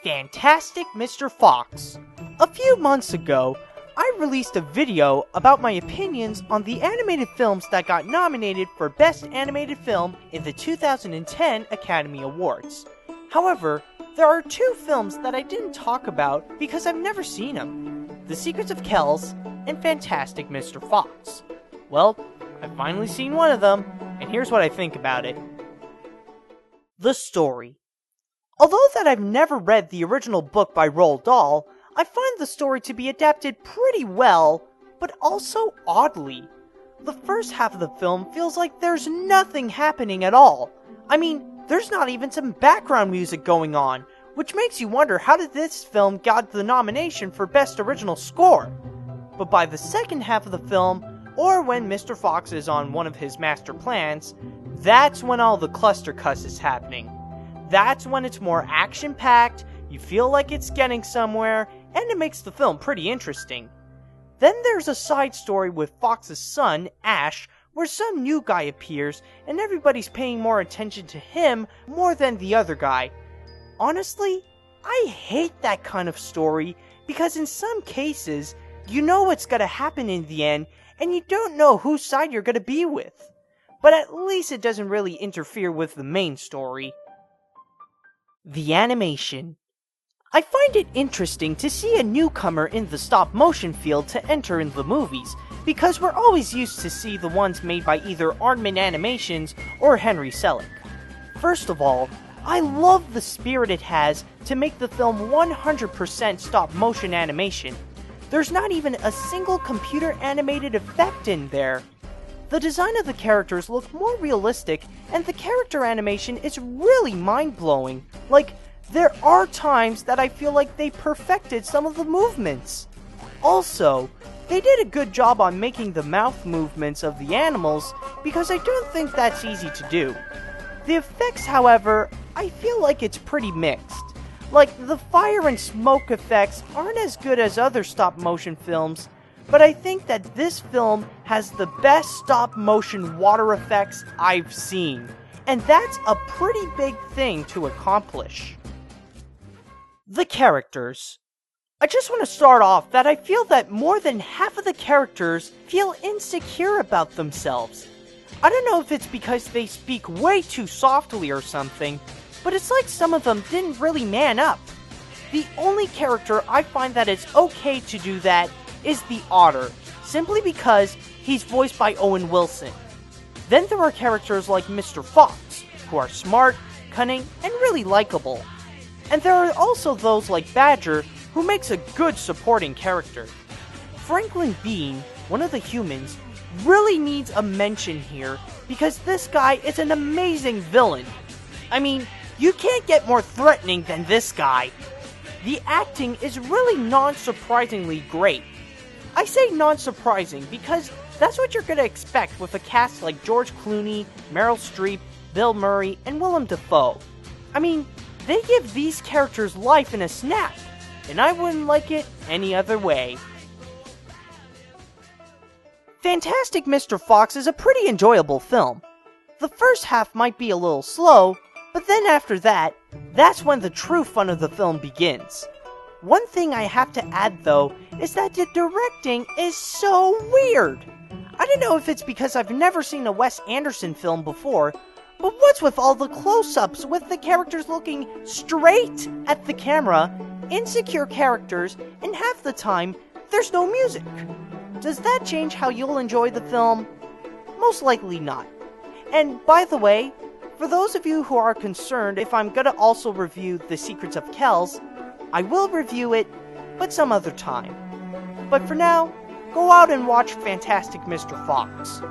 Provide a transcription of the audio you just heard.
Fantastic Mr. Fox. A few months ago, I released a video about my opinions on the animated films that got nominated for Best Animated Film in the 2010 Academy Awards. However, there are two films that I didn't talk about because I've never seen them. The Secrets of Kells and Fantastic Mr. Fox. Well, I've finally seen one of them, and here's what I think about it. The story. Although that I've never read the original book by Roald Dahl, I find the story to be adapted pretty well, but also oddly. The first half of the film feels like there's nothing happening at all. I mean, there's not even some background music going on, which makes you wonder how did this film get the nomination for Best Original Score? But by the second half of the film, or when Mr. Fox is on one of his master plans, that's when all the cluster cuss is happening. That's when it's more action-packed, you feel like it's getting somewhere, and it makes the film pretty interesting. Then there's a side story with Fox's son, Ash, where some new guy appears, and everybody's paying more attention to him more than the other guy. Honestly, I hate that kind of story, because in some cases, you know what's gonna happen in the end, and you don't know whose side you're gonna be with. But at least it doesn't really interfere with the main story. The animation. I find it interesting to see a newcomer in the stop-motion field to enter in the movies, because we're always used to see the ones made by either Aardman Animations or Henry Selick. First of all, I love the spirit it has to make the film 100% stop-motion animation. There's not even a single computer-animated effect in there. The design of the characters look more realistic, and the character animation is really mind-blowing. Like, there are times that I feel like they perfected some of the movements. Also, they did a good job on making the mouth movements of the animals, because I don't think that's easy to do. The effects, however, I feel like it's pretty mixed. Like, the fire and smoke effects aren't as good as other stop-motion films, but I think that this film has the best stop-motion water effects I've seen, and that's a pretty big thing to accomplish. The characters. I just want to start off that I feel that more than half of the characters feel insecure about themselves. I don't know if it's because they speak way too softly or something, but it's like some of them didn't really man up. The only character I find that it's okay to do that is the Otter, simply because he's voiced by Owen Wilson. Then there are characters like Mr. Fox, who are smart, cunning, and really likable. And there are also those like Badger, who makes a good supporting character. Franklin Bean, one of the humans, really needs a mention here, because this guy is an amazing villain. I mean, you can't get more threatening than this guy. The acting is really non-surprisingly great. I say non-surprising because that's what you're gonna expect with a cast like George Clooney, Meryl Streep, Bill Murray, and Willem Dafoe. I mean, they give these characters life in a snap, and I wouldn't like it any other way. Fantastic Mr. Fox is a pretty enjoyable film. The first half might be a little slow, but then after that, that's when the true fun of the film begins. One thing I have to add though, is that the directing is so weird. I don't know if it's because I've never seen a Wes Anderson film before, but what's with all the close-ups with the characters looking straight at the camera, insecure characters, and half the time, there's no music? Does that change how you'll enjoy the film? Most likely not. And by the way, for those of you who are concerned if I'm gonna also review The Secrets of Kells, I will review it, but some other time. But for now, go out and watch Fantastic Mr. Fox.